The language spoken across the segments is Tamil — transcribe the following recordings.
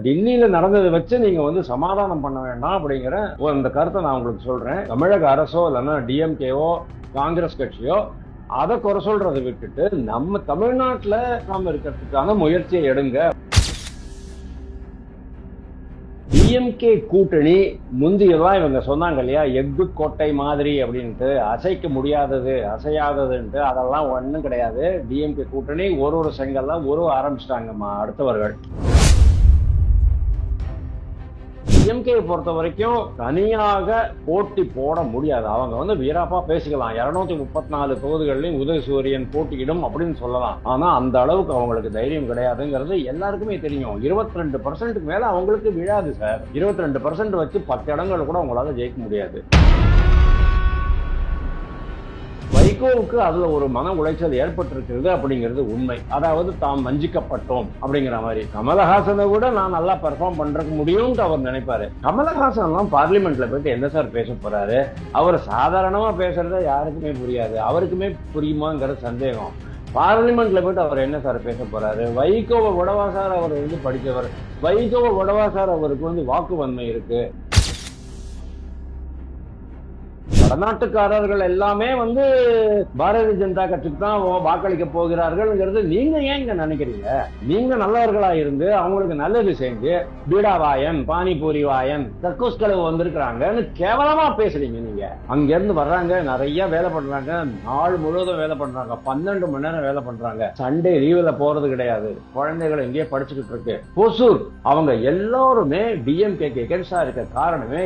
டெல்லியில நடந்ததை வச்சு நீங்க வந்து சமாதானம் பண்ண வேண்டாம் அப்படிங்கிற அந்த கருத்தை நான் உங்களுக்கு சொல்றேன். தமிழக அரசோ இல்லைன்னா டிஎம்கேவோ காங்கிரஸ் கட்சியோ அதை குறை சொல்றதை விட்டுட்டு நம்ம தமிழ்நாட்டுல நாம இருக்கிறதுக்கான முயற்சியை எடுங்க. டிஎம்கே கூட்டணி முந்தியெல்லாம் இவங்க சொன்னாங்க இல்லையா, எஃகு கோட்டை மாதிரி அப்படின்ட்டு, அசைக்க முடியாதது அசையாததுன்ட்டு, அதெல்லாம் ஒண்ணும் கிடையாது. டிஎம்கே கூட்டணி ஒரு செங்கல்லாம் ஆரம்பிச்சிட்டாங்கம்மா அடுத்தவர்கள். டிஎம்கே பொறுத்த வரைக்கும் தனியாக போட்டி போட முடியாது. அவங்க வந்து வீராப்பா பேசிக்கலாம், 234 தொகுதிகளிலும் உதயசூரியன் போட்டியிடும் அப்படின்னு சொல்லலாம். ஆனா அந்த அளவுக்கு அவங்களுக்கு தைரியம் கிடையாதுங்கிறது எல்லாருக்குமே தெரியும். 22% மேல அவங்களுக்கு விழாது சார். 22% வச்சு 10 இடங்கள் கூட அவங்களால ஜெயிக்க முடியாது. வைகோவுக்கு அதுல ஒரு மன உளைச்சல் ஏற்பட்டிருக்கிறது அப்படிங்கிறது உண்மை. அதாவது தாம் வஞ்சிக்கப்பட்டோம் அப்படிங்கிற மாதிரி. கமலஹாசனை விட நான் நல்லா பெர்ஃபார்ம் பண்றதுக்கு முடியும்னு அவர் நினைப்பாரு. கமலஹாசன் எல்லாம் பார்லிமெண்ட்ல போயிட்டு என்ன சார் பேச போறாரு? அவர் சாதாரணமா பேசுறத யாருக்குமே புரியாது. அவருக்குமே புரியுமாங்கிற சந்தேகம். பார்லிமெண்ட்ல போயிட்டு அவர் என்ன சார் பேச போறாரு? வைகோவை விடவா சார் அவர் வந்து படித்தவர்? வைகோவை விடவா சார் அவருக்கு வந்து வாக்கு வன்மை இருக்கு? வடநாட்டுக்காரர்கள் எல்லாமே வந்து பாரதிய ஜனதா கட்சிக்கு தான் வாக்களிக்க போகிறார்கள். நீங்க ஏன் இங்க நினைக்கிறீங்க? நீங்க நல்லவர்களா இருந்து அவங்களுக்கு நல்லது செஞ்சு பீடா வாயன், பானிபூரி வாயன், கக்கூஸ் கழுவு வந்திருக்கிறாங்கன்னு கேவலமா பேசுறீங்க. நீங்க அங்க இருந்து வர்றாங்க, நிறைய வேலை பண்றாங்க, நாள் முழுவதும் வேலை பண்றாங்க, 12 மணி நேரம் வேலை பண்றாங்க, சண்டே லீவ்ல போறது கிடையாது, குழந்தைகள் எங்கேயே படிச்சுக்கிட்டு இருக்கு. பொசூர் அவங்க எல்லாருமே டிஎம்கேக்கு எகென்ஸ்டா இருக்க காரணமே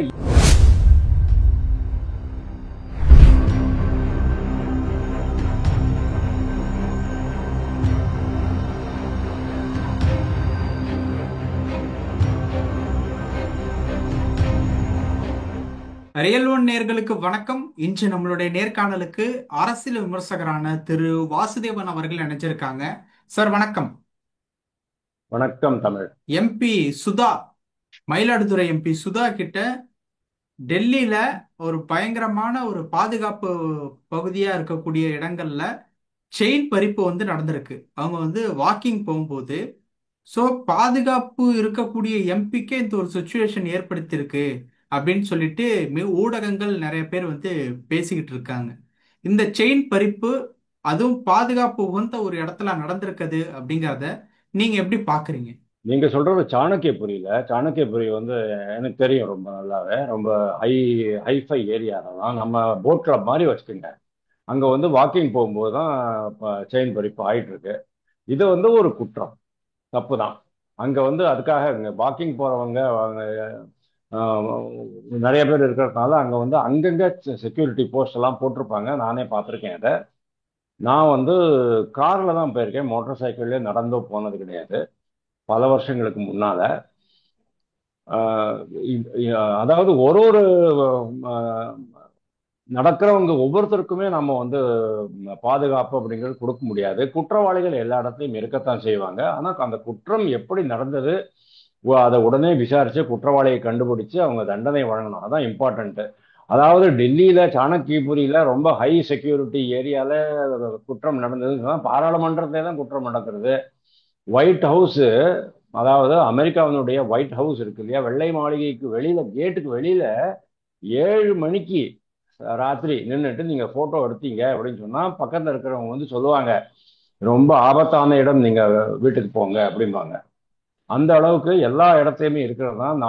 ரியல் ஒன் நேர்களுக்கு வணக்கம். இன்று நம்மளுடைய நேர்காணலுக்கு அரசியல் விமர்சகரான திரு வாசுதேவன் அவர்கள் நினைச்சிருக்காங்க. சார் வணக்கம். வணக்கம். தமிழ் எம்பி சுதா, மயிலாடுதுறை எம்பி சுதா கிட்ட டெல்லியில ஒரு பயங்கரமான ஒரு பாதுகாப்பு பகுதியா இருக்கக்கூடிய இடங்கள்ல செயின் பறிப்பு வந்து நடந்திருக்கு. அவங்க வந்து வாக்கிங் போகும்போது ஸோ பாதுகாப்பு இருக்கக்கூடிய எம்பிக்கே இந்த ஒரு சுச்சுவேஷன் ஏற்படுத்தியிருக்கு அப்படின்னு சொல்லிட்டு ஊடகங்கள் நிறைய பேர் வந்து பேசிக்கிட்டு இருக்காங்க. இந்த செயின் பறிப்பு அதுவும் பாதுகாப்பு உகந்த ஒரு இடத்துல நடந்திருக்குது அப்படிங்கிறத நீங்க எப்படி பாக்குறீங்க? நீங்க சொல்றது சாணக்கியபுரி வந்து எனக்கு தெரியும் ரொம்ப நல்லாவே. ரொம்ப ஹைஃபை ஏரியா தான். நம்ம போட் கிளப் மாதிரி வச்சுக்கோங்க. அங்க வந்து வாக்கிங் போகும்போது தான் செயின் பறிப்பு ஆயிட்டு இருக்கு. இது வந்து ஒரு குற்றம், தப்பு தான். அங்க வந்து அதுக்காக அங்க வாக்கிங் போறவங்க நிறைய பேர் இருக்கிறதுனால அங்க வந்து அங்கங்க செக்யூரிட்டி போஸ்ட் எல்லாம் போட்டிருப்பாங்க. நானே பார்த்துருக்கேன் அதை. நான் வந்து கார்ல தான் போயிருக்கேன், மோட்டார் சைக்கிள்ல நடந்தோ போனது கிடையாது, பல வருஷங்களுக்கு முன்னால. அதாவது ஒரு நடக்கிறவங்க ஒவ்வொருத்தருக்குமே நம்ம வந்து பாதுகாப்பு அப்படிங்கிறது கொடுக்க முடியாது. குற்றவாளிகள் எல்லா இடத்துலையும் இருக்கத்தான் செய்வாங்க. ஆனா அந்த குற்றம் எப்படி நடந்தது அதை உடனே விசாரிச்சு குற்றவாளியை கண்டுபிடிச்சு அவங்க தண்டனை வழங்கணும். அதான் இம்பார்ட்டன்ட். அதாவது டெல்லியில சாணக்கியபுரியில ரொம்ப ஹை செக்யூரிட்டி ஏரியால குற்றம் நடந்ததுன்னா பாராளுமன்றத்திலே தான் குற்றம் நடக்கிறது. ஒயிட் ஹவுஸ், அதாவது அமெரிக்காவினுடைய ஒயிட் ஹவுஸ் இருக்கு இல்லையா, வெள்ளை மாளிகைக்கு வெளியில, கேட்டுக்கு வெளியில 7 மணிக்கு ராத்திரி நின்றுட்டு நீங்க போட்டோ எடுத்தீங்க அப்படின்னு சொன்னா பக்கத்துல இருக்கிறவங்க வந்து சொல்லுவாங்க, ரொம்ப ஆபத்தான இடம், நீங்க வீட்டுக்கு போங்க அப்படிம்பாங்க. அந்த அளவுக்கு எல்லா இடத்தையுமே இருக்கிறது தான்.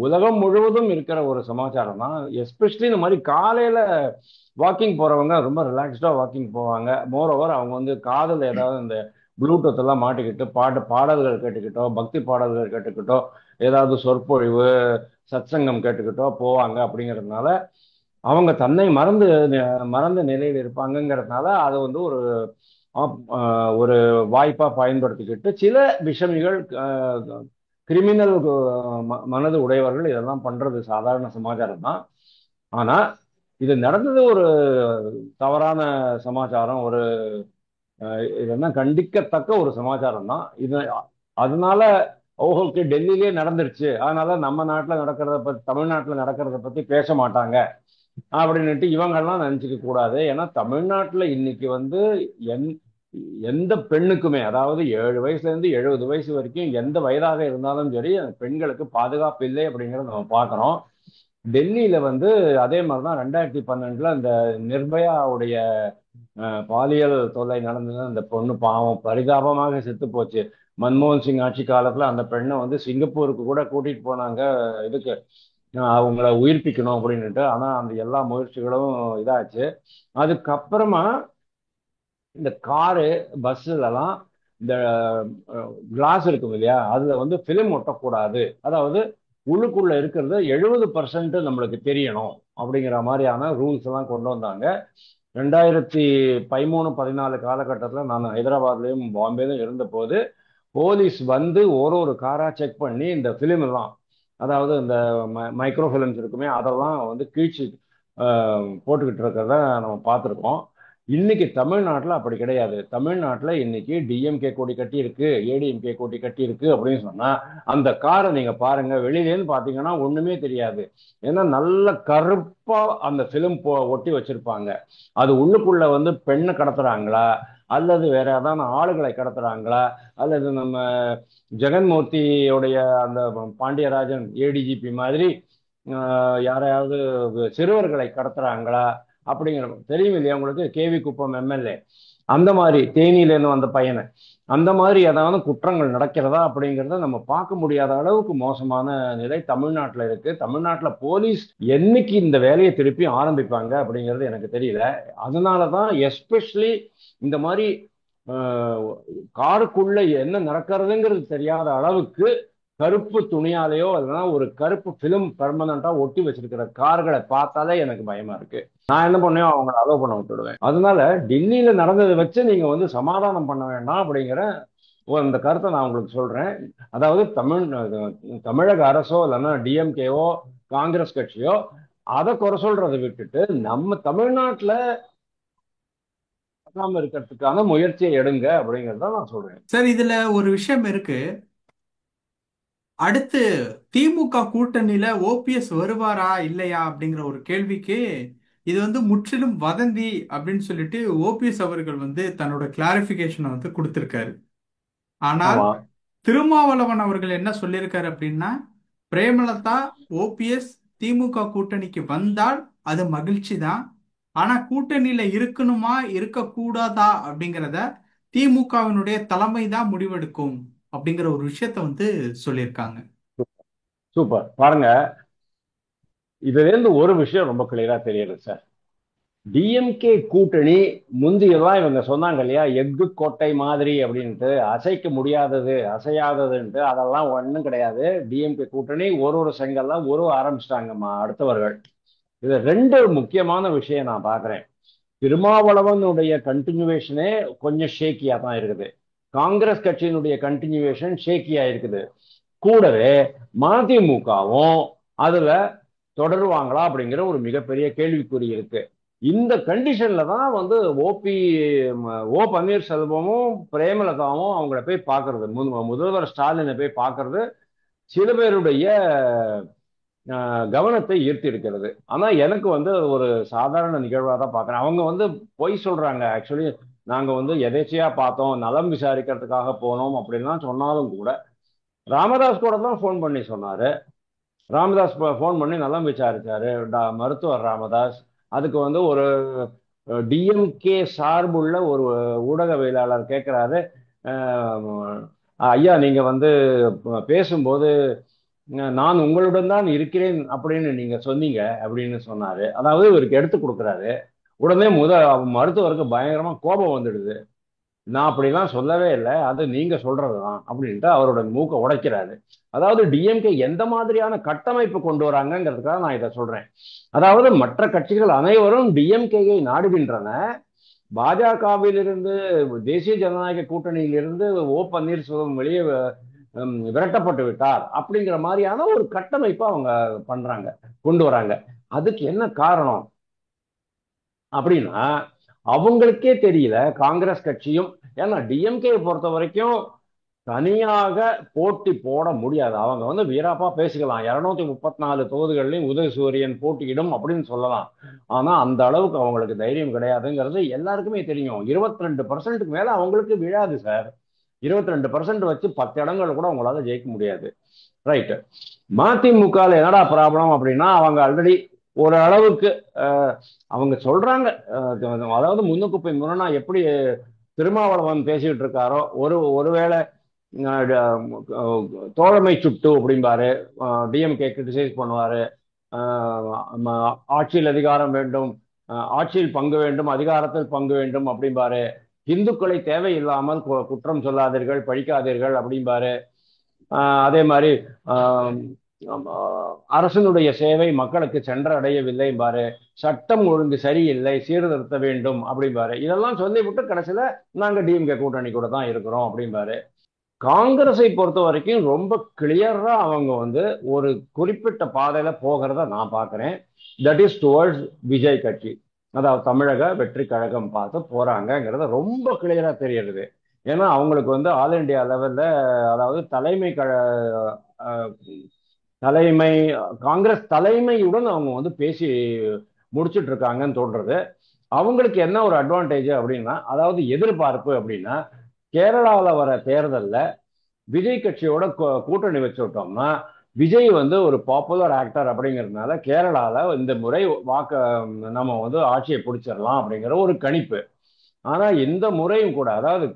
உலகம் முழுவதும் இருக்கிற ஒரு சமாச்சாரம் தான். எஸ்பெஷலி இந்த மாதிரி காலையில வாக்கிங் போறவங்க ரொம்ப ரிலாக்ஸ்டா வாக்கிங் போவாங்க. மோரோவர் அவங்க வந்து காதல் ஏதாவது இந்த ப்ளூடூத் எல்லாம் மாட்டிக்கிட்டு பாடல்கள் கேட்டுக்கிட்டோ, பக்தி பாடல்கள் கேட்டுக்கிட்டோ, ஏதாவது சொற்பொழிவு சத்சங்கம் கேட்டுக்கிட்டோ போவாங்க. அப்படிங்கிறதுனால அவங்க தன்னை மறந்த நிலையில் இருப்பாங்கங்கிறதுனால அதை வந்து ஒரு வாய்ப்பா பயன்படுத்திக்கிட்டு சில விஷமிகள், கிரிமினல் மனது உடையவர்கள் இதெல்லாம் பண்றது சாதாரண சமாச்சாரம் தான். ஆனா இது நடந்தது ஒரு தவறான சமாச்சாரம், ஒரு இதெல்லாம் கண்டிக்கத்தக்க ஒரு சமாச்சாரம் தான் இது. அதனால ஓகே டெல்லியிலே நடந்துருச்சு, அதனால நம்ம நாட்டில் நடக்கிறத பத்தி, தமிழ்நாட்டில் நடக்கிறத பத்தி பேச மாட்டாங்க அப்படின்னுட்டு இவங்கெல்லாம் நினைச்சுக்க கூடாது. ஏன்னா தமிழ்நாட்டில் இன்னைக்கு வந்து எந்த பெண்ணுக்குமே, அதாவது 7 வயசுல இருந்து 70 வயசு வரைக்கும் எந்த வயதாக இருந்தாலும் சரி, அந்த பெண்களுக்கு பாதுகாப்பு இல்லை அப்படிங்கிறத நம்ம பார்க்குறோம். டெல்லியில வந்து அதே மாதிரி தான் 2012 அந்த நிர்பயாவுடைய பாலியல் தொல்லை நடந்தது. அந்த பொண்ணு பாவம் பரிதாபமாக செத்து போச்சு. மன்மோகன் சிங் ஆட்சி காலத்துல அந்த பெண்ணை வந்து சிங்கப்பூருக்கு கூட கூட்டிட்டு போனாங்க, இதுக்கு அவங்கள உயிர்ப்பிக்கணும் அப்படின்னுட்டு. ஆனா அந்த எல்லா முயற்சிகளும் இதாச்சு. அதுக்கப்புறமா இந்த காரு பஸ்ஸுலலாம் இந்த கிளாஸ் இருக்கும் இல்லையா, அதுல வந்து பிலிம் ஒட்டக்கூடாது. அதாவது உள்ளுக்குள்ள இருக்கிறது 70% நம்மளுக்கு தெரியணும் அப்படிங்கிற மாதிரியான ரூல்ஸ் எல்லாம் கொண்டு வந்தாங்க. 2013-14 காலகட்டத்தில் நான் ஹைதராபாத்லயும் பாம்பேலும் இருந்தபோது போலீஸ் வந்து ஒரு ஒரு காரா செக் பண்ணி இந்த பிலிம் எல்லாம், அதாவது இந்த மைக்ரோ ஃபிலிம்ஸ் இருக்குமே, அதெல்லாம் வந்து கீழ்ச்சி போட்டுக்கிட்டு இருக்கிறத நம்ம பார்த்துருக்கோம். இன்னைக்கு தமிழ்நாட்டில் அப்படி கிடையாது. தமிழ்நாட்டில் இன்னைக்கு டிஎம்கே கொடி கட்டி இருக்கு, ஏடிஎம்கே கொடி கட்டி இருக்கு அப்படின்னு சொன்னா அந்த காரை நீங்க பாருங்க, வெளியிலேன்னு பாத்தீங்கன்னா ஒண்ணுமே தெரியாது. ஏன்னா நல்ல கருப்பா அந்த பிலிம் ஒட்டி வச்சிருப்பாங்க. அது உள்ளுக்குள்ள வந்து பெண்ணை கடத்துறாங்களா, அல்லது வேற ஏதாவது ஆளுகளை கடத்துறாங்களா, அல்லது நம்ம ஜெகன்மூர்த்தியோடைய அந்த பாண்டியராஜன் ஏடிஜிபி மாதிரி யாரையாவது சிறுவர்களை கடத்துறாங்களா அப்படிங்கிற தெரியும் இல்லையா உங்களுக்கு, கேவி குப்பம் எம்எல்ஏ அந்த மாதிரி தேனியிலேருந்து வந்த பையனை, அந்த மாதிரி ஏதாவது குற்றங்கள் நடக்கிறதா அப்படிங்கிறத நம்ம பார்க்க முடியாத அளவுக்கு மோசமான நிலை தமிழ்நாட்டில் இருக்கு. தமிழ்நாட்டில் போலீஸ் என்னைக்கு இந்த வேலையை திருப்பி ஆரம்பிப்பாங்க அப்படிங்கிறது எனக்கு தெரியல. அதனால தான் எஸ்பெஷலி இந்த மாதிரி காருக்குள்ள என்ன நடக்கிறதுங்கிறது தெரியாத அளவுக்கு கருப்பு துணியாலேயோ இல்லைன்னா ஒரு கருப்பு பிலிம் பெர்மனண்டா ஒட்டி வச்சிருக்கிற கார்களை பார்த்தாலே எனக்கு பயமா இருக்கு. நான் என்ன பண்ணேன், அவங்களை அலோவ் பண்ண விட்டுடுவேன். அதனால டெல்லியில நடந்ததை வச்சு நீங்க வந்து சமாதானம் பண்ண வேண்டாம் அப்படிங்கிற அந்த கருத்தை நான் உங்களுக்கு சொல்றேன். அதாவது தமிழக அரசோ இல்லைன்னா டிஎம்கேவோ காங்கிரஸ் கட்சியோ அதை குறை சொல்றதை விட்டுட்டு நம்ம தமிழ்நாட்டுல இருக்கிறதுக்கான முயற்சியை எடுங்க அப்படிங்கறத நான் சொல்றேன். சார், இதுல ஒரு விஷயம் இருக்கு. அடுத்து திமுக கூட்டணியில ஓபிஎஸ் வருவாரா இல்லையா அப்படிங்கிற ஒரு கேள்விக்கு இது வந்து முற்றிலும் வதந்தி அப்படின்னு சொல்லிட்டு ஓபிஎஸ் அவர்கள் வந்து தன்னோட கிளாரிபிகேஷனை வந்து கொடுத்திருக்காரு. ஆனால் ஆமா. திருமாவளவன் அவர்கள் என்ன சொல்லியிருக்காரு அப்படின்னா, பிரேமலதா ஓபிஎஸ் திமுக கூட்டணிக்கு வந்தால் அது மகிழ்ச்சி தான். ஆனா கூட்டணியில இருக்கணுமா இருக்கக்கூடாதா அப்படிங்கிறத திமுகவினுடைய தலைமை தான் முடிவெடுக்கும் அப்படிங்கிற ஒரு விஷயத்த வந்து சொல்லியிருக்காங்க. சூப்பர். பாருங்க, இதுல இருந்து ஒரு விஷயம் ரொம்ப கிளியரா தெரியுது சார். டிஎம்கே கூட்டணி முந்தியெல்லாம் இவங்க சொன்னாங்க இல்லையா, எஃகு கோட்டை மாதிரி அப்படின்ட்டு, அசைக்க முடியாதது அசையாததுன்ட்டு, அதெல்லாம் ஒன்றும் கிடையாது. டிஎம்கே கூட்டணி ஒரு ஒரு செங்கல்லாம் ஒரு ஆரம்பிச்சிட்டாங்கம்மா அடுத்தவர்கள். இது ரெண்டு முக்கியமான விஷயம் நான் பாக்குறேன். திருமாவளவனுடைய கண்டினியூவேஷனே கொஞ்சம் ஷேக்கியா தான் இருக்குது. காங்கிரஸ் கட்சியினுடைய கண்டினியூவேஷன் ஷேக்கியா இருக்குது. கூடவே மதிமுகவும் அதுல தொடருவாங்களா அப்படிங்கிற ஒரு மிகப்பெரிய கேள்விக்குறி இருக்கு. இந்த கண்டிஷன்ல தான் வந்து ஓ பன்னீர்செல்வமும் பிரேமலதாவும் அவங்கள போய் பார்க்கறது, முதல்வர் ஸ்டாலினை போய் பார்க்கறது சில பேருடைய கவனத்தை ஈர்த்தி இருக்கிறது. ஆனா எனக்கு வந்து ஒரு சாதாரண நிகழ்வா தான் பார்க்கறேன். அவங்க வந்து பொய் சொல்றாங்க. ஆக்சுவலி நாங்க வந்து எதேச்சையா பார்த்தோம், நலம் விசாரிக்கிறதுக்காக போனோம் அப்படின்லாம் சொன்னாலும் கூட, ராமதாஸ் கூட தான் ஃபோன் பண்ணி சொன்னாரு. ராமதாஸ் ஃபோன் பண்ணி நலம் விசாரிச்சாரு, மருத்துவர் ராமதாஸ். அதுக்கு வந்து ஒரு டிஎம்கே சார்புள்ள ஒரு ஊடகவியலாளர் கேட்கிறாரு, ஐயா நீங்க வந்து பேசும்போது நான் உங்களுடன் தான் இருக்கிறேன் அப்படின்னு நீங்க சொன்னீங்க அப்படின்னு சொன்னாரு. அதாவது இவருக்கு எடுத்து கொடுக்குறாரு. உடனே மருத்துவருக்கு பயங்கரமா கோபம் வந்துடுது. நான் அப்படிலாம் சொல்லவே இல்லை, அது நீங்க சொல்றதுதான் அப்படின்ட்டு அவரோட மூக்க உடைக்கிறாரு. அதாவது டிஎம்கே எந்த மாதிரியான கட்டமைப்பு கொண்டு வராங்கிறதுக்காக நான் இதை சொல்றேன். அதாவது மற்ற கட்சிகள் அனைவரும் டிஎம்கேயை நாடுகின்றன. பாஜகவிலிருந்து, தேசிய ஜனநாயக கூட்டணியிலிருந்து ஓ பன்னீர்செல்வம் வெளியே விரட்டப்பட்டு விட்டார் அப்படிங்கிற மாதிரியான ஒரு கட்டமைப்பை அவங்க பண்றாங்க, கொண்டு வராங்க. அதுக்கு என்ன காரணம் அப்படின்னா, அவங்களுக்கே தெரியல காங்கிரஸ் கட்சியும். ஏன்னா டிஎம்கே பொறுத்த வரைக்கும் தனியாக போட்டி போட முடியாது. அவங்க வந்து வீராப்பா பேசிக்கலாம், 234 தொகுதிகளிலும் உதயசூரியன் போட்டியிடும் அப்படின்னு சொல்லலாம். ஆனா அந்த அளவுக்கு அவங்களுக்கு தைரியம் கிடையாதுங்கிறது எல்லாருக்குமே தெரியும். 22% மேல அவங்களுக்கு விழாது சார். 22% வச்சு 10 இடங்கள் கூட அவங்களால ஜெயிக்க முடியாது. ரைட். மதிமுக என்னடா ப்ராப்ளம் அப்படின்னா, அவங்க ஆல்ரெடி ஒரு அளவுக்கு அஹ், அவங்க சொல்றாங்க, அதாவது முன்னுக்கு போய் முரணா எப்படி திருமாவளவன் பேசிட்டு இருக்காரோ, ஒருவேளை தோழமை சுட்டு அப்படிம்பாரு, டிஎம்கே கிரிட்டிசைஸ் பண்ணுவாரு, ஆட்சியில் அதிகாரம் வேண்டும், ஆட்சியில் பங்கு வேண்டும், அதிகாரத்தில் பங்கு வேண்டும் அப்படிம்பாரு. இந்துக்களை தேவையில்லாமல் குற்றம் சொல்லாதீர்கள், பழிக்காதீர்கள் அப்படிம்பாரு. அதே மாதிரி ஆஹ் அரசனுடைய சேவை மக்களுக்கு சென்றடையவில்லை பாரு, சட்டம் ஒழுங்கு சரியில்லை, சீர்திருத்த வேண்டும் அப்படிம்பாரு. இதெல்லாம் சொல்லிவிட்டு கடைசியில நாங்க டிஎம்கே கூட்டணி கூட தான் இருக்கிறோம் அப்படிம்பாரு. காங்கிரஸை பொறுத்த வரைக்கும் ரொம்ப கிளியரா அவங்க வந்து ஒரு குறிப்பிட்ட பாதையில போகிறத நான் பார்க்கிறேன். தட் இஸ் டுவர்ட்ஸ் விஜய் கட்சி, அதாவது தமிழக வெற்றி கழகம் பார்த்து போறாங்கிறத ரொம்ப கிளியரா தெரியுது. ஏன்னா அவங்களுக்கு வந்து ஆல் இண்டியா லெவல்ல, அதாவது தலைமை காங்கிரஸ் தலைமையுடன் அவங்க வந்து பேசி முடிச்சுட்டு இருக்காங்கன்னு தோன்றது. அவங்களுக்கு என்ன ஒரு அட்வான்டேஜ் அப்படின்னா, அதாவது எதிர்பார்ப்பு அப்படின்னா, கேரளாவில் வர தேர்தல்ல விஜய் கட்சியோட கூட்டணி வச்சுட்டோம்னா, விஜய் வந்து ஒரு பாப்புலர் ஆக்டர் அப்படிங்கிறதுனால கேரளால இந்த முறை வாக்கு நம்ம வந்து ஆட்சியை பிடிச்சிடலாம் அப்படிங்கிற ஒரு கணிப்பு. ஆனா இந்த முறையும் கூட, அதாவது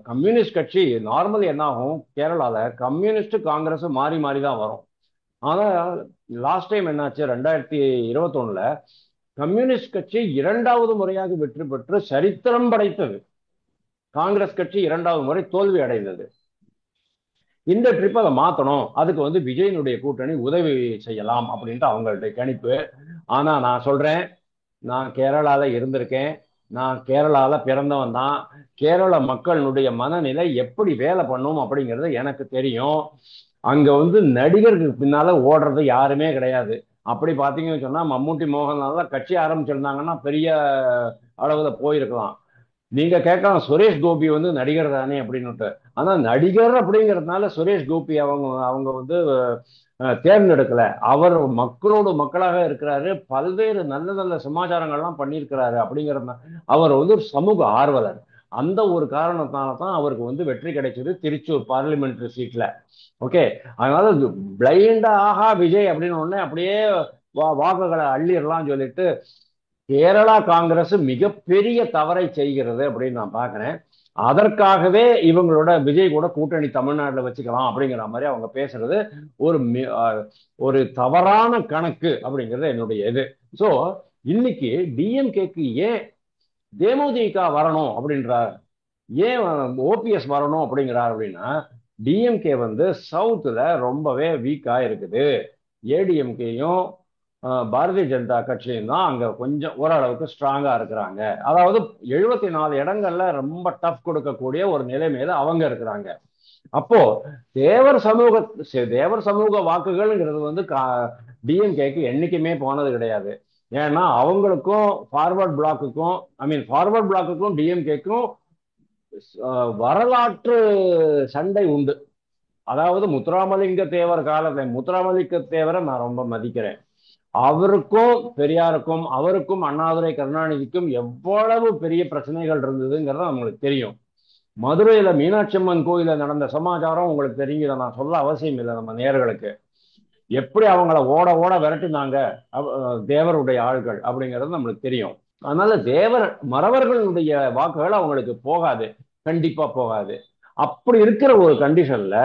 கம்யூனிஸ்ட் கட்சி நார்மல் என்ன ஆகும், கேரளால கம்யூனிஸ்ட் காங்கிரஸ் மாறி மாறி தான் வரும். ஆனா லாஸ்ட் டைம் என்னாச்சு, 2021ல கம்யூனிஸ்ட் கட்சி 2வது முறையாக வெற்றி பெற்று சரித்திரம் படைத்தது. காங்கிரஸ் கட்சி 2வது முறை தோல்வி அடைந்தது. இந்த ட்ரிப் அதை மாத்தணும், அதுக்கு வந்து விஜயனுடைய கூட்டணி உதவி செய்யலாம் அப்படின்ட்டு அவங்கள்ட்ட கணிப்பு. ஆனா நான் சொல்றேன், நான் கேரளால இருந்திருக்கேன், நான் கேரளால பிறந்தவன் தான். கேரள மக்களுடைய மனநிலை எப்படி வேலை பண்ணும் அப்படிங்கிறது எனக்கு தெரியும். அங்க வந்து நடிகருக்கு பின்னால ஓடுறது யாருமே கிடையாது. அப்படி பாத்தீங்கன்னு சொன்னா மம்முட்டி மோகன்லால் கட்சி ஆரம்பிச்சிருந்தாங்கன்னா பெரிய அளவுல போயிருக்கலாம். நீங்க கேட்கலாம், சுரேஷ் கோபி வந்து நடிகர் தானே அப்படின்னுட்டு. ஆனா நடிகர் அப்படிங்கிறதுனால சுரேஷ் கோபி அவங்க அவங்க வந்து தேர்ந்தெடுக்கல. அவர் மக்களோடு மக்களாக இருக்கிறாரு, பல்வேறு நல்ல நல்ல சமாச்சாரங்கள்லாம் பண்ணியிருக்கிறாரு அப்படிங்கிறது. அவர் வந்து ஒரு சமூக ஆர்வலர். அந்த ஒரு காரணத்தால தான் அவருக்கு வந்து வெற்றி கிடைச்சது திருச்சூர் பார்லிமெண்ட்ரி சீட்ல. ஓகே. அதனால பிளைண்டா ஆஹா விஜய் அப்படின்னு உடனே அப்படியே வாக்குகளை அள்ளிடலாம் சொல்லிட்டு கேரளா காங்கிரஸ் மிகப்பெரிய தவறை செய்கிறது அப்படின்னு நான் பாக்குறேன். அதற்காகவே இவங்களோட விஜய் கூட கூட்டணி தமிழ்நாட்டில் வச்சுக்கலாம் அப்படிங்கிற மாதிரி அவங்க பேசுறது ஒரு ஒரு தவறான கணக்கு அப்படிங்கிறது என்னுடைய இது. ஸோ இன்னைக்கு டிஎம்கேக்கு ஏன் தேமுதிக வரணும் அப்படின்றார், ஏன் ஓபிஎஸ் வரணும் அப்படிங்கிறார் அப்படின்னா, டிஎம்கே வந்து சவுத்துல ரொம்பவே வீக்கா இருக்குது. ஏடிஎம்கேயும் பாரதிய ஜனதா கட்சியும் தான் அங்க கொஞ்சம் ஓரளவுக்கு ஸ்ட்ராங்கா இருக்கிறாங்க. அதாவது 74 இடங்கள்ல ரொம்ப டஃப் கொடுக்கக்கூடிய ஒரு நிலைமையில அவங்க இருக்கிறாங்க. அப்போ தேவர் சமூக தேவர் சமூக வாக்குகள்ங்கிறது வந்து டிஎம்கேக்கு என்னைக்குமே போனது கிடையாது. ஏன்னா அவங்களுக்கும் ஃபார்வர்ட் பிளாக்குக்கும், ஃபார்வர்ட் பிளாக்குக்கும் டிஎம்கேக்கும் வரலாற்று சண்டை உண்டு. அதாவது முத்துராமலிங்க தேவர் காலத்துல, முத்துராமலிங்க தேவரை நான் ரொம்ப மதிக்கிறேன். அவருக்கும் பெரியாருக்கும், அவருக்கும் அண்ணாதுரை கருணாநிதிக்கும் எவ்வளவு பெரிய பிரச்சனைகள் இருந்ததுங்கிறது நம்மளுக்கு தெரியும். மதுரையில மீனாட்சி அம்மன் கோயில நடந்த சமாச்சாரம் உங்களுக்கு தெரியுங்க, நான் சொல்ல அவசியம் இல்லை நம்ம நேயர்களுக்கு. எப்படி அவங்கள ஓட ஓட விரட்டினாங்க தேவருடைய ஆள்கள் அப்படிங்கிறது நம்மளுக்கு தெரியும். அதனால மறவர்களுடைய வாக்குகள் அவங்களுக்கு போகாது, கண்டிப்பா போகாது. அப்படி இருக்கிற ஒரு கண்டிஷன்ல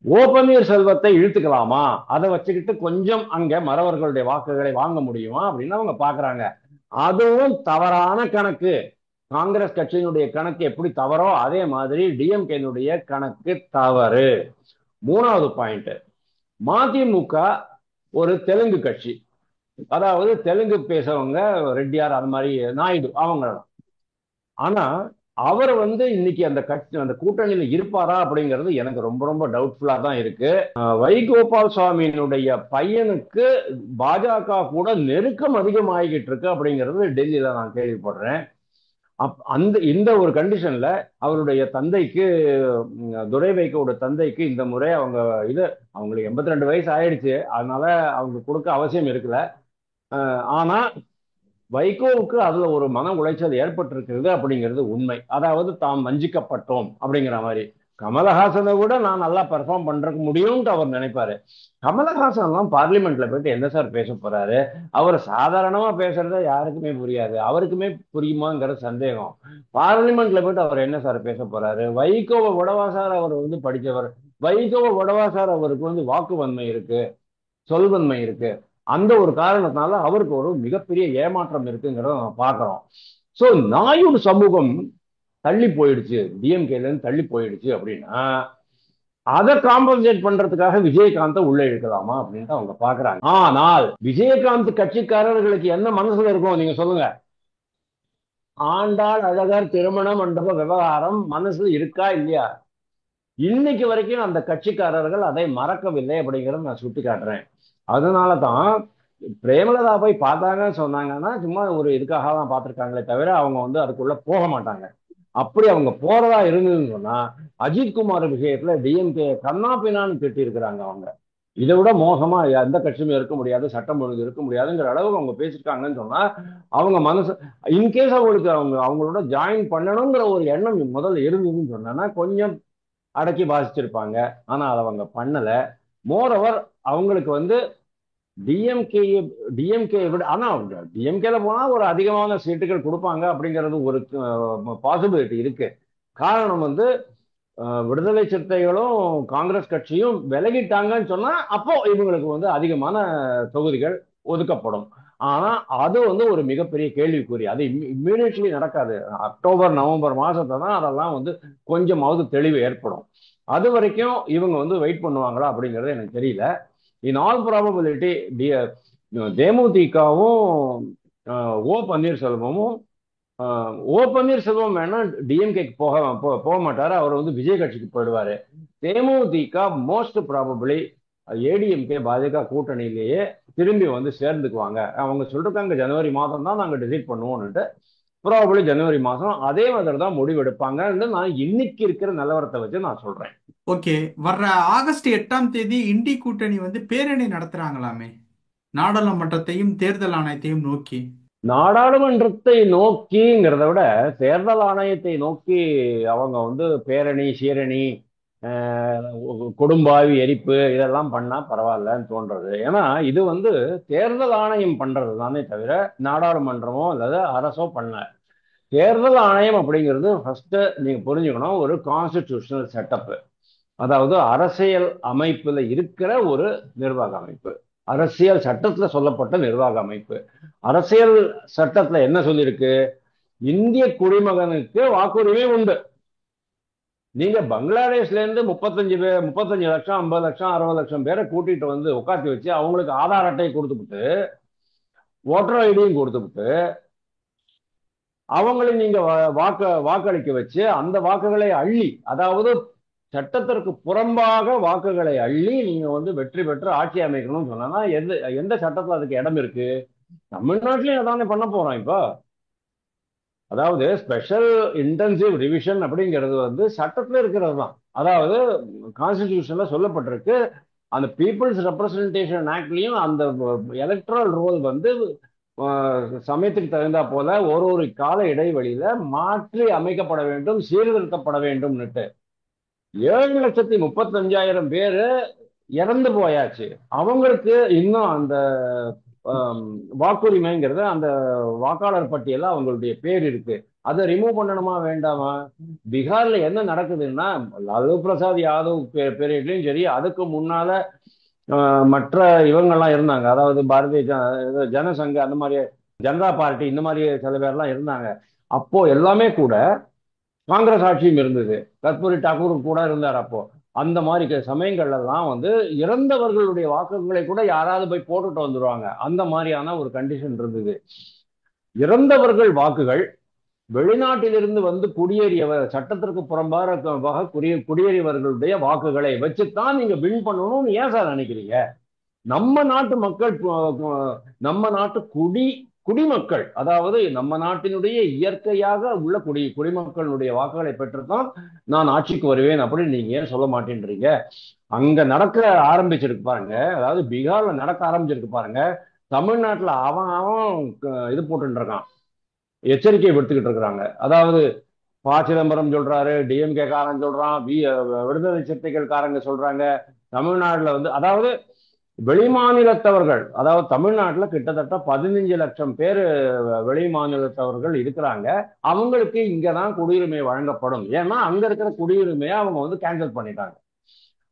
ஓ பன்னீர்செல்வத்தை இழுத்துக்கலாமா, அதை வச்சுக்கிட்டு கொஞ்சம் அங்க மறவர்களுடைய வாக்குகளை வாங்க முடியுமா அப்படின்னு அவங்க பாக்குறாங்க. அதுவும் தவறான கணக்கு. காங்கிரஸ் கட்சியினுடைய கணக்கு எப்படி தவறோ அதே மாதிரி டிஎம்கேனுடைய கணக்கு தவறு. 3வது பாயிண்ட், மதிமுக ஒரு தெலுங்கு கட்சி. அதாவது தெலுங்கு பேசுறவங்க ரெட்டியார், அது மாதிரி நாயுடு அவங்க. ஆனா அவர் வந்து இன்னைக்கு அந்த கட்சி அந்த கூட்டணியில இருப்பாரா அப்படிங்கிறது எனக்கு ரொம்ப ரொம்ப டவுட்ஃபுல்லா தான் இருக்கு. வைகோபால் சுவாமியினுடைய பையனுக்கு பாஜக கூட நெருக்கம் அதிகமாகிட்டு இருக்கு அப்படிங்கிறது டெல்லியில நான் கேள்விப்படுறேன். அந்த இந்த ஒரு கண்டிஷன்ல அவருடைய தந்தைக்கு, துரை வைகோட தந்தைக்கு இந்த முறை அவங்க இது அவங்களுக்கு 82 வயசு ஆயிடுச்சு, அதனால அவங்க கொடுக்க அவசியம் இருக்குல்ல. ஆனா வைகோவுக்கு அதுல ஒரு மன உளைச்சல் ஏற்பட்டிருக்கிறது அப்படிங்கிறது உண்மை. அதாவது தாம் வஞ்சிக்கப்பட்டோம் அப்படிங்கிற மாதிரி. கமலஹாசனை விட நான் நல்லா பெர்ஃபார்ம் பண்றதுக்கு முடியும்னு அவர் நினைப்பாரு. கமலஹாசன் எல்லாம் பார்லிமெண்ட்ல போயிட்டு என்ன சார் பேச போறாரு? அவர் சாதாரணமா பேசுறத யாருக்குமே புரியாது, அவருக்குமே புரியுமாங்கிற சந்தேகம். பார்லிமெண்ட்ல போயிட்டு அவர் என்ன சார் பேச போறாரு? வைகோவை விடவா சார் அவர் படிச்சவர்? வைகோவை விடவா சார் அவருக்கு வாக்கு வன்மை இருக்கு, சொல்வன்மை இருக்கு? அந்த ஒரு காரணத்தினால அவருக்கு ஒரு மிகப்பெரிய ஏமாற்றம் இருக்குங்கிறத நம்ம பார்க்கிறோம். சோ நாயுடு சமூகம் தள்ளி போயிடுச்சு, டிஎம்கேல இருந்து தள்ளி போயிடுச்சு அப்படின்னா அதை காம்பன்சேட் பண்றதுக்காக விஜயகாந்தை உள்ள இழுக்கலாமா அப்படின்ட்டு அவங்க பாக்குறாங்க. ஆனால் விஜயகாந்த் கட்சிக்காரர்களுக்கு என்ன மனசுல இருக்கும் நீங்க சொல்லுங்க? ஆண்டாள் அழகர் திருமண மண்டப விவகாரம் மனசுல இருக்கா இல்லையா? இன்னைக்கு வரைக்கும் அந்த கட்சிக்காரர்கள் அதை மறக்கவில்லை அப்படிங்கறத நான் சுட்டி காட்டுறேன். அதனாலதான் பிரேமலதா போய் பார்த்தாங்கன்னு சொன்னாங்கன்னா சும்மா ஒரு இதுக்காக தான் பார்த்திருக்காங்களே தவிர அவங்க அதுக்குள்ள போக மாட்டாங்க. அப்படி அவங்க போறதா இருந்ததுன்னு சொன்னா அஜித்குமார் விஷயத்துல டிஎம்கே கண்ணா பின்னான்னு திட்டி இருக்கிறாங்க அவங்க. இதை விட மோசமா எந்த கட்சியுமே இருக்க முடியாது, சட்டம் ஒழுங்கு இருக்க முடியாதுங்கிற அளவுக்கு அவங்க பேசிருக்காங்கன்னு சொன்னா அவங்க மனசு, இன்கேஸ் அவங்களுக்கு அவங்களோட ஜாயின் பண்ணணுங்கிற ஒரு எண்ணம் முதல்ல இருந்ததுன்னு சொன்னா கொஞ்சம் அடக்கி வாசிச்சிருப்பாங்க. ஆனா அதை அவங்க பண்ணல. மோரோவர் அவங்களுக்கு டிஎம்கே டிஎம்கே விட, ஆனா டிஎம்கேல போனா ஒரு அதிகமான சீட்டுகள் கொடுப்பாங்க அப்படிங்கிறது ஒரு பாசிபிலிட்டி இருக்கு. காரணம் விடுதலை சிறுத்தைகளும் காங்கிரஸ் கட்சியும் விலகிட்டாங்கன்னு சொன்னா அப்போ இவங்களுக்கு அதிகமான தொகுதிகள் ஒதுக்கப்படும். ஆனா அது ஒரு மிகப்பெரிய கேள்விக்குறி. அது இம்மீடியட்லி நடக்காது. அக்டோபர் நவம்பர் மாசத்துல தான் அதெல்லாம் கொஞ்சமாவது தெளிவு ஏற்படும். அது வரைக்கும் இவங்க வெயிட் பண்ணுவாங்களா அப்படிங்கிறது எனக்கு தெரியல. இன் ஆல் ப்ராபபிலிட்டி தேமுதிகவும் ஓ பன்னீர்செல்வமும், ஓ பன்னீர்செல்வம் வேணா டிஎம்கேக்கு போக மாட்டாரு, அவர் விஜய் கட்சிக்கு போயிடுவாரு. தேமுதிக மோஸ்ட் ப்ராபபிளி ஏடிஎம்கே பாஜக கூட்டணியிலேயே திரும்பி சேர்ந்துக்குவாங்க. அவங்க சொல்றாங்க ஜனவரி மாதம் தான் நாங்க டிசைட் பண்ணுவோம்னுட்டு. ப்ராபபிளி ஜனவரி மாதம் அதே மாதிரி தான் முடிவெடுப்பாங்கன்னு நான் இன்னைக்கு இருக்கிற நிலவரத்தை வச்சு நான் சொல்றேன். ஓகே, வர்ற ஆகஸ்ட் 8ஆம் தேதி இண்டி கூட்டணி பேரணி நடத்துறாங்களாமே, நாடாளுமன்றத்தையும் தேர்தல் ஆணையத்தையும் நோக்கி. நாடாளுமன்றத்தை நோக்கிங்கிறத விட தேர்தல் ஆணையத்தை நோக்கி அவங்க பேரணி சீரணி கொடும்பாவி எரிப்பு இதெல்லாம் பண்ணா பரவாயில்லன்னு தோன்றது. ஏன்னா இது தேர்தல் ஆணையம் பண்றது தானே தவிர நாடாளுமன்றமோ அல்லது அரசோ பண்ண. தேர்தல் ஆணையம் அப்படிங்கிறது ஃபர்ஸ்ட் நீங்க புரிஞ்சுக்கணும், ஒரு கான்ஸ்டிடியூஷனல் செட்டப். அதாவது அரசியல் அமைப்புல இருக்கிற ஒரு நிர்வாக அமைப்பு, அரசியல் சட்டத்துல சொல்லப்பட்ட நிர்வாக அமைப்பு. அரசியல் சட்டத்துல என்ன சொல்லியிருக்கு? இந்திய குடிமகனுக்கு வாக்குரிமை உண்டு. நீங்க பங்களாதேஷ்ல இருந்து 35 லட்சம் 50 லட்சம் 60 லட்சம் பேரை கூட்டிட்டு உட்காந்து வச்சு அவங்களுக்கு ஆதார் அட்டையை கொடுத்துவிட்டு ஓட்டர் ஐடியும் கொடுத்துவிட்டு அவங்களை நீங்க வாக்களிக்க வச்சு அந்த வாக்குகளை அள்ளி, அதாவது சட்டத்திற்கு புறம்பாக வாக்குகளை அள்ளி நீங்க வெற்றி பெற்று ஆட்சி அமைக்கணும்னு சொன்னா எந்த சட்டத்துல அதுக்கு இடம் இருக்கு? தமிழ்நாட்டிலையும் அதானே பண்ண போறோம் இப்போ. அதாவது ஸ்பெஷல் இன்டென்சிவ் ரிவிஷன் அப்படிங்கிறது சட்டத்துல இருக்கிறது தான். அதாவது கான்ஸ்டிடியூஷன்ல சொல்லப்பட்டிருக்கு. அந்த பீப்புள்ஸ் ரெப்ரசன்டேஷன் ஆக்ட்லயும் அந்த எலக்ட்ரல் ரோல் சமயத்துக்கு தகுந்தா போல ஒரு கால இடைவெளியில மாற்றி அமைக்கப்பட வேண்டும், சீர்திருத்தப்பட வேண்டும்னுட்டு. 7,35,000 பேரு இறந்து போயாச்சு. அவங்களுக்கு இன்னும் அந்த வாக்குரிமைங்கிறது அந்த வாக்காளர் பட்டியல அவங்களுடைய பேர் இருக்கு. அதை ரிமூவ் பண்ணணுமா வேண்டாமா? பீகார்ல என்ன நடக்குதுன்னா லாலு பிரசாத் யாதவ் பீரியட்லயும் சரி, அதுக்கு முன்னால மற்ற இவங்கெல்லாம் இருந்தாங்க, அதாவது பாரதிய ஜனசங்க அந்த மாதிரி ஜனதா பார்ட்டி இந்த மாதிரி சில பேர்லாம் இருந்தாங்க. அப்போ எல்லாமே கூட காங்கிரஸ் ஆட்சியும் இருந்தது. கர்பூரி டாக்கூர் கூட இருந்தார் அப்போ. அந்த மாதிரி சமயங்கள்ல எல்லாம் இறந்தவர்களுடைய வாக்குகளை கூட யாராவது போய் போட்டுட்டு வந்துருவாங்க. அந்த மாதிரியான ஒரு கண்டிஷன் இருந்தது. இறந்தவர்கள் வாக்குகள் வெளிநாட்டிலிருந்து குடியேறியவர், சட்டத்திற்கு புறம்பாக குடியேறியவர்களுடைய வாக்குகளை வச்சுதான் நீங்க வின் பண்ணணும்னு ஏன் சார் நினைக்கிறீங்க? நம்ம நாட்டு மக்கள், நம்ம நாட்டு குடிமக்கள், அதாவது நம்ம நாட்டினுடைய இயற்கையாக உள்ள குடிமக்களுடைய வாக்குகளை பெற்றுத்தான் நான் ஆட்சிக்கு வருவேன் அப்படின்னு நீங்க ஏன் சொல்ல மாட்டேன்றீங்க? அங்க நடக்க ஆரம்பிச்சிருக்கு பாருங்க, அதாவது பீகார்ல நடக்க ஆரம்பிச்சிருக்கு பாருங்க. தமிழ்நாட்டுல அவன் அவன் இது போட்டுட்டு இருக்கான், எச்சரிக்கை விடுத்துக்கிட்டு இருக்கிறாங்க. அதாவது ப சிதம்பரம் சொல்றாரு, டிஎம்கே காரன் சொல்றான், விடுதலை சிறுத்தைகள் காரங்க சொல்றாங்க. தமிழ்நாட்டுல வந்து அதாவது வெளிமாநிலத்தவர்கள், அதாவது தமிழ்நாட்டுல கிட்டத்தட்ட 15 லட்சம் பேர் வெளி மாநிலத்தவர்கள் இருக்கிறாங்க. அவங்களுக்கு இங்கதான் குடியுரிமை வழங்கப்படும். ஏன்னா அங்க இருக்கிற குடியுரிமையை அவங்க வந்து கேன்சல் பண்ணிட்டாங்க.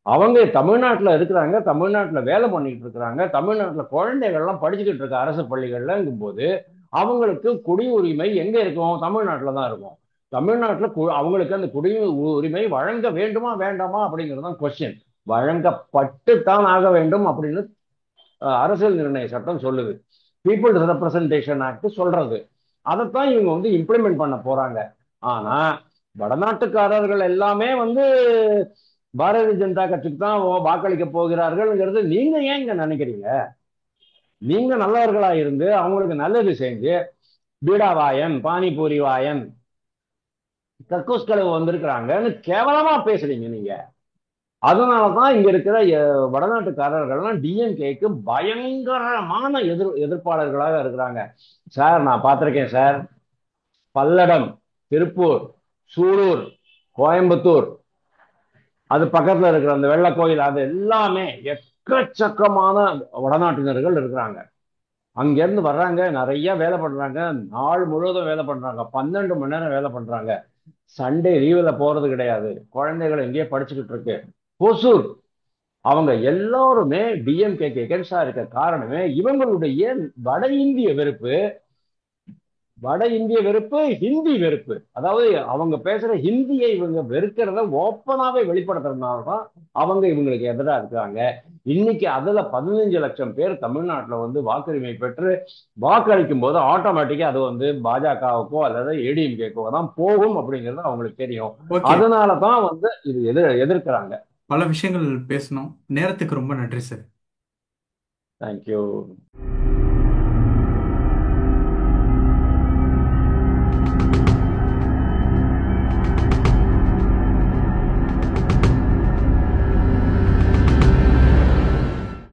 அவங்க தமிழ்நாட்டுல இருக்கிறாங்க, தமிழ்நாட்டுல வேலை பண்ணிட்டு இருக்கிறாங்க, தமிழ்நாட்டுல குழந்தைகள்லாம் படிச்சுக்கிட்டு இருக்க அரசு பள்ளிகள்லங்கும் போது அவங்களுக்கு குடியுரிமை எங்க இருக்கும்? தமிழ்நாட்டுல தான் இருக்கும். தமிழ்நாட்டுல அவங்களுக்கு அந்த குடியுரிமை வழங்க வேண்டுமா வேண்டாமா அப்படிங்கிறது தான் கொஸ்டின். வழங்கப்பட்டுத்தான் ஆக வேண்டும் அப்படின்னு அரசியல் நிர்ணய சட்டம் சொல்லுது. பீப்புள்ஸ் ரெப்ரசன்டேஷன் ஆக்ட் சொல்றது. அதைத்தான் இவங்க வந்து இம்ப்ளிமெண்ட் பண்ண போறாங்க. ஆனா வடநாட்டுக்காரர்கள் எல்லாமே வந்து பாரதிய ஜனதா கட்சிக்கு தான் வாக்களிக்க போகிறார்கள்ங்கிறது நீங்க ஏன் இங்க நினைக்கிறீங்க? நீங்க நல்லவர்களா இருந்து அவங்களுக்கு நல்லது செஞ்சு பீடா வாயன், பானிபூரி வாயன், கக்கூஸ் கழுவு வந்திருக்கிறாங்கன்னு கேவலமா பேசுறீங்க நீங்க. அதனாலதான் இங்க இருக்கிற வடநாட்டுக்காரர்கள்லாம் டிஎம்கேக்கு பயங்கரமான எதிர்ப்பாளர்களாக இருக்கிறாங்க. சார் நான் பார்த்திருக்கேன் சார், பல்லடம், திருப்பூர், சூலூர், கோயம்புத்தூர், அது பக்கத்துல இருக்கிற அந்த வெள்ள கோயில், அது எல்லாமே எக்கச்சக்கமான வடநாட்டினர்கள் இருக்கிறாங்க. அங்கிருந்து வர்றாங்க, நிறைய வேலை பண்றாங்க, நாள் முழுவதும் வேலை பண்றாங்க, 12 மணி நேரம் வேலை பண்றாங்க. சண்டே லீவுல போறது கிடையாது. குழந்தைகள் எங்கேயே படிச்சுக்கிட்டு இருக்கு. ஒசூர், அவங்க எல்லாருமே டிஎம்கேக்கு எகென்ஸ்டா இருக்க காரணமே இவங்களுடைய வட இந்திய வெறுப்பு. வட இந்திய வெறுப்பு, ஹிந்தி வெறுப்பு. அதாவது அவங்க பேசுற ஹிந்தியை இவங்க வெறுக்கிறத ஓப்பனாவே வெளிப்படுத்துறதுனாலதான் அவங்க இவங்களுக்கு எதிராக இருக்காங்க. இன்னைக்கு அதுல 15 லட்சம் பேர் தமிழ்நாட்டுல வந்து வாக்குரிமை பெற்று வாக்களிக்கும் போது ஆட்டோமேட்டிக்கா அது வந்து பாஜகவுக்கோ அல்லது ஏடிஎம்கேக்கோ தான் போகும் அப்படிங்கிறது அவங்களுக்கு தெரியும். ஓகே. அதனாலதான் வந்து இது எதிர்க்கிறாங்க. பல விஷயங்கள் பேசணும். நேரத்துக்கு ரொம்ப நன்றி சார். தேங்க்யூ.